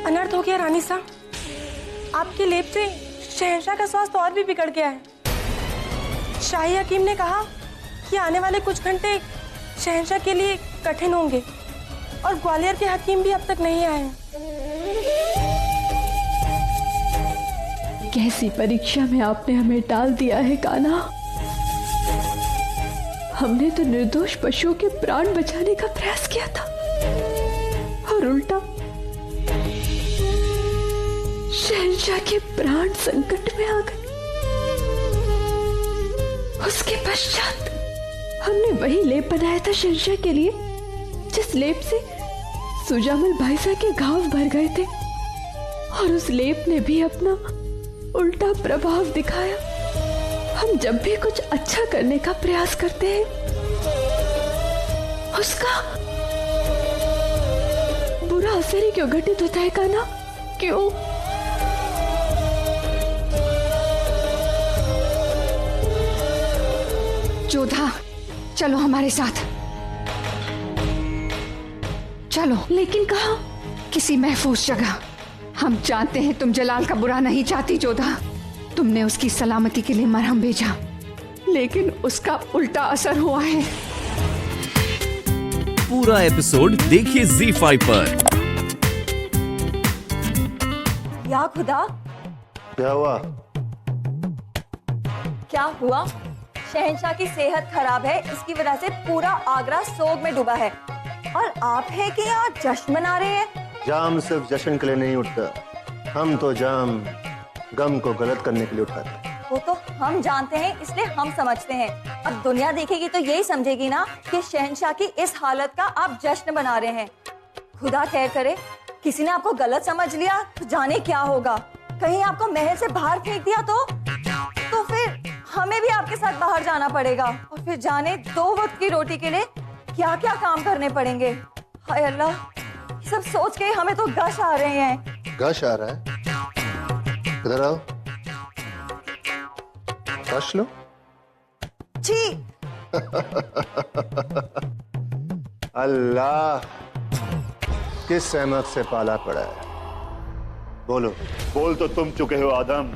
अनर्थ हो गया रानी साहब, आपके लेप से शहंशाह का स्वास्थ्य और भी बिगड़ गया है। शाही हकीम ने कहा कि आने वाले कुछ घंटे शहंशाह के लिए कठिन होंगे और ग्वालियर के हकीम भी अब तक नहीं आए हैं। कैसी परीक्षा में आपने हमें डाल दिया है कान्हा। हमने तो निर्दोष पशुओं के प्राण बचाने का प्रयास किया था और उल्टा शहंशाह के प्राण संकट में आ गए। उसके पश्चात हमने वही लेप बनाया था शहंशाह के लिए जिस लेप से सुजामल भाईसा के घाव भर गए थे, और उस लेप ने भी अपना उल्टा प्रभाव दिखाया। हम जब भी कुछ अच्छा करने का प्रयास करते हैं उसका बुरा असर ही क्यों घटित होता है कान्हा? क्यों? जोधा, चलो हमारे साथ, चलो। लेकिन कहाँ? किसी महफूज जगह। हम जानते हैं तुम जलाल का बुरा नहीं चाहती जोधा। तुमने उसकी सलामती के लिए मरहम भेजा, लेकिन उसका उल्टा असर हुआ है। पूरा एपिसोड देखिए ZEE5 पर। या खुदा, क्या हुआ? क्या हुआ? शहंशाह की सेहत खराब है, इसकी वजह से पूरा आगरा सोग में डूबा है और आप है कि यहाँ जश्न मना रहे हैं। जाम सिर्फ जश्न के लिए नहीं उठता, हम तो जाम गम को गलत करने के लिए उठाते हैं। वो तो हम जानते हैं, इसलिए हम समझते हैं। अब दुनिया देखेगी तो यही समझेगी ना कि शहंशाह की इस हालत का आप जश्न मना रहे हैं। खुदा खैर करे, किसी ने आपको गलत समझ लिया तो जाने क्या होगा। कहीं आपको महल से बाहर फेंक दिया तो फिर हमें भी आपके साथ बाहर जाना पड़ेगा और फिर जाने 2 वक्त की रोटी के लिए क्या क्या काम करने पड़ेंगे। हाय अल्लाह, सब सोच के हमें तो गश आ रहे हैं। गश आ रहा है? इधर आओ, गश लो। जी। अल्लाह, किस सहमत से पाला पड़ा है? बोलो। बोल तो तुम चुके हो आदम,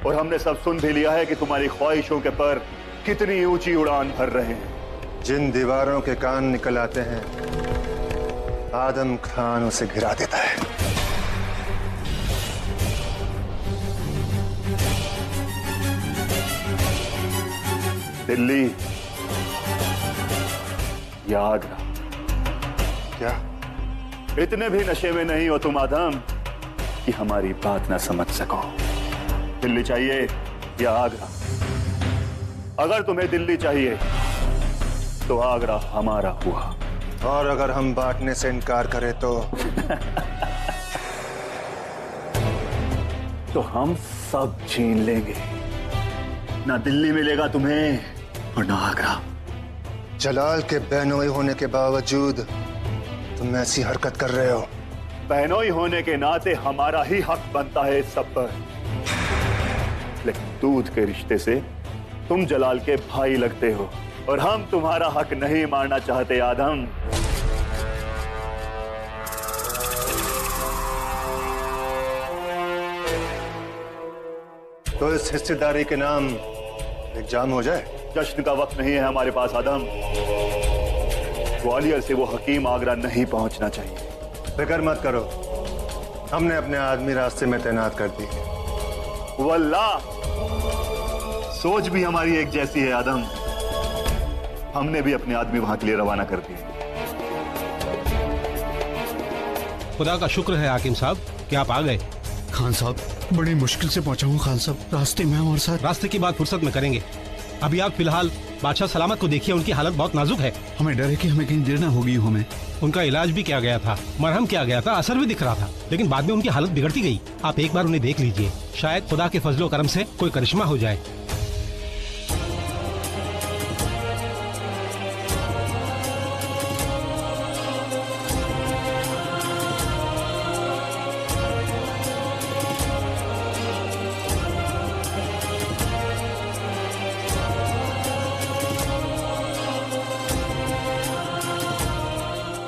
और हमने सब सुन भी लिया है कि तुम्हारी ख्वाहिशों के पर कितनी ऊंची उड़ान भर रहे हैं। जिन दीवारों के कान निकल आते हैं आदम खान उसे गिरा देता है। दिल्ली या आगरा? क्या? इतने भी नशे में नहीं हो तुम आदम कि हमारी बात ना समझ सको। दिल्ली चाहिए या आगरा? अगर तुम्हें दिल्ली चाहिए तो आगरा हमारा हुआ, और अगर हम बांटने से इनकार करें तो तो हम सब छीन लेंगे। ना दिल्ली मिलेगा तुम्हें और ना आगरा। जलाल के बहनोई होने के बावजूद तुम ऐसी हरकत कर रहे हो। बहनोई होने के नाते हमारा ही हक बनता है इस सब पर, लेकिन दूध के रिश्ते से तुम जलाल के भाई लगते हो और हम तुम्हारा हक नहीं मारना चाहते आदम। तो इस हिस्सेदारी के नाम एक जाम हो जाए। जश्न का वक्त नहीं है हमारे पास आदम। ग्वालियर से वो हकीम आगरा नहीं पहुंचना चाहिए। फिक्र मत करो, हमने अपने आदमी रास्ते में तैनात कर दिए। वल्लाह, सोच भी हमारी एक जैसी है आदम। हमने भी अपने आदमी वहां के लिए रवाना कर दिए। खुदा का शुक्र है हाकिम साहब कि आप आ गए। खान साहब, बड़ी मुश्किल से पहुंचा हूँ खान साहब। रास्ते में हमारे साथ। रास्ते की बात फुर्सत में करेंगे। अभी आप फिलहाल बादशाह सलामत को देखिए, उनकी हालत बहुत नाजुक है। हमें डर है कि हमें कहीं देर ना होगी। हमें उनका इलाज भी किया गया था, मरहम किया गया था, असर भी दिख रहा था, लेकिन बाद में उनकी हालत बिगड़ती गई। आप एक बार उन्हें देख लीजिए, शायद खुदा के फजलो करम से कोई करिश्मा हो जाए।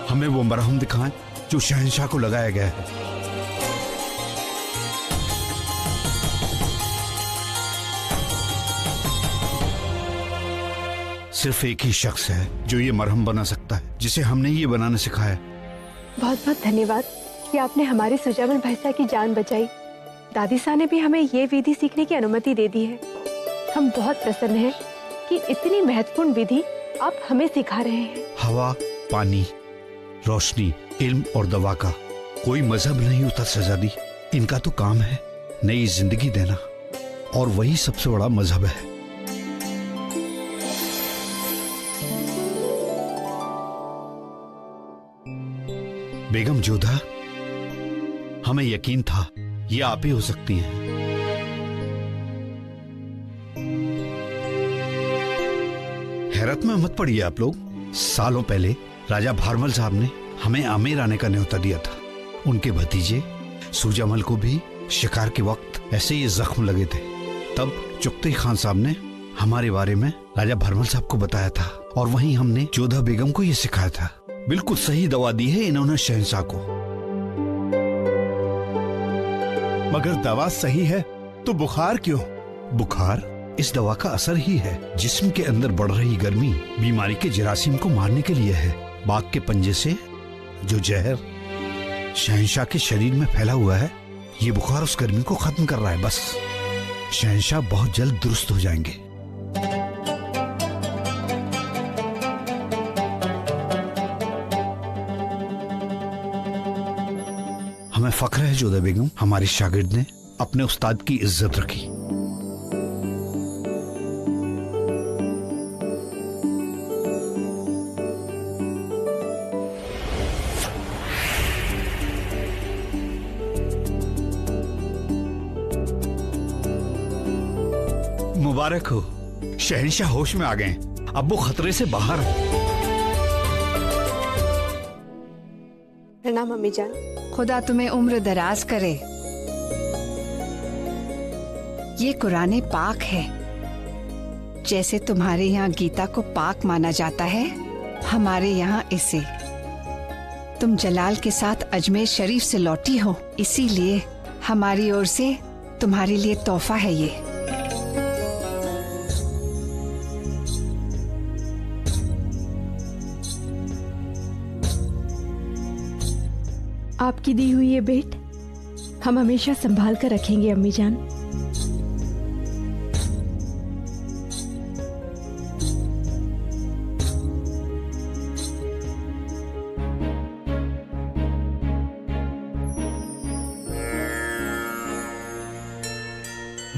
हमें वो मरहम दिखाएं जो शहंशाह को लगाया गया है। सिर्फ एक ही शख्स है जो ये मरहम बना सकता है, जिसे हमने ये बनाना सिखाया। बहुत बहुत धन्यवाद कि आपने हमारे सुजामल भाई साहब की जान बचाई। दादी साहब ने भी हमें ये विधि सीखने की अनुमति दे दी है। हम बहुत प्रसन्न हैं कि इतनी महत्वपूर्ण विधि आप हमें सिखा रहे हैं। हवा, पानी, रोशनी, इल्म और दवा का कोई मजहब नहीं उतर सजादी। इनका तो काम है नई जिंदगी देना, और वही सबसे बड़ा मजहब है। बेगम जोधा, हमें यकीन था ये आप ही हो सकती हैं। हैरत में मत पड़िए आप लोग। सालों पहले राजा भारमल साहब ने हमें आमेर आने का न्योता दिया था। उनके भतीजे सुजामल को भी शिकार के वक्त ऐसे ही जख्म लगे थे। तब चुगताई खान साहब ने हमारे बारे में राजा भारमल साहब को बताया था, और वहीं हमने जोधा बेगम को ये सिखाया था। बिल्कुल सही दवा दी है इन्होंने शहंशाह को। मगर दवा सही है तो बुखार क्यों? बुखार इस दवा का असर ही है। जिस्म के अंदर बढ़ रही गर्मी बीमारी के जरासीम को मारने के लिए है। बाघ के पंजे से जो जहर शहंशाह के शरीर में फैला हुआ है, ये बुखार उस गर्मी को खत्म कर रहा है। बस शहंशाह बहुत जल्द दुरुस्त हो जाएंगे। हमें फख्र है जोधा बेगम, हमारी शागिर्द ने अपने उस्ताद की इज्जत रखी। मुबारक हो, शहंशाह होश में आ गए। अब वो खतरे से बाहर हैं। प्रणाम अम्मी जान। खुदा तुम्हें उम्र दराज करे। ये कुरान पाक है। जैसे तुम्हारे यहाँ गीता को पाक माना जाता है, हमारे यहाँ इसे। तुम जलाल के साथ अजमेर शरीफ से लौटी हो, इसीलिए हमारी ओर से तुम्हारे लिए तोहफा है ये। आपकी दी हुई ये भेंट हम हमेशा संभाल कर रखेंगे अम्मी जान।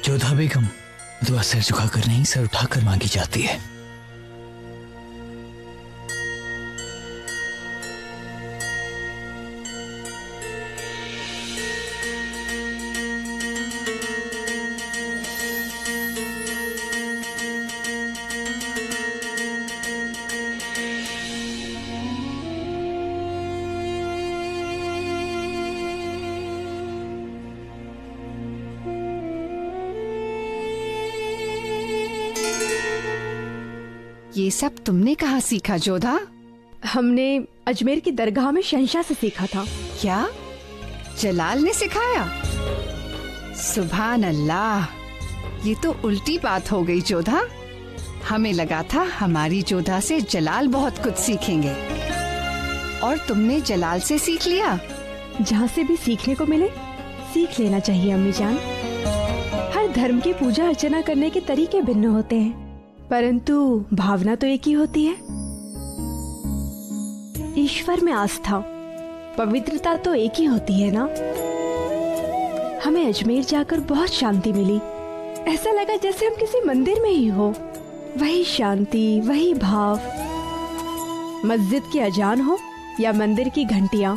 जोधा बेगम, दुआ सिर झुकाकर नहीं, सर उठाकर मांगी जाती है। ये सब तुमने कहाँ सीखा जोधा? हमने अजमेर की दरगाह में शहंशाह से सीखा था। क्या जलाल ने सिखाया? सुभान अल्लाह, ये तो उल्टी बात हो गई जोधा। हमें लगा था हमारी जोधा से जलाल बहुत कुछ सीखेंगे, और तुमने जलाल से सीख लिया। जहाँ से भी सीखने को मिले सीख लेना चाहिए अम्मी जान। हर धर्म की पूजा अर्चना करने के तरीके भिन्न होते हैं, परंतु भावना तो एक ही होती है। ईश्वर में आस्था, पवित्रता तो एक ही होती है ना। हमें अजमेर जाकर बहुत शांति मिली। ऐसा लगा जैसे हम किसी मंदिर में ही हो। वही शांति, वही भाव। मस्जिद की अजान हो या मंदिर की घंटियां,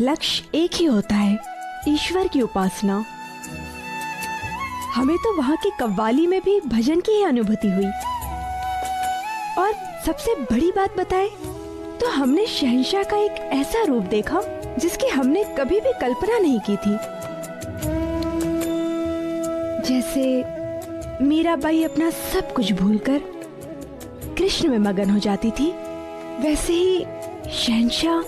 लक्ष्य एक ही होता है, ईश्वर की उपासना। हमें तो वहाँ की कव्वाली में भी भजन की ही अनुभूति हुई। और सबसे बड़ी बात बताएं तो हमने शहंशाह का एक ऐसा रूप देखा जिसकी हमने कभी भी कल्पना नहीं की थी। जैसे मीराबाई अपना सब कुछ भूलकर कृष्ण में मगन हो जाती थी, वैसे ही शहंशाह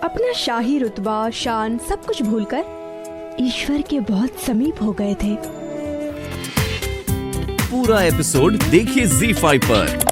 अपना शाही रुतबा, शान सब कुछ भूलकर ईश्वर के बहुत समीप हो गए थे। पूरा एपिसोड देखिए ZEE5 पर।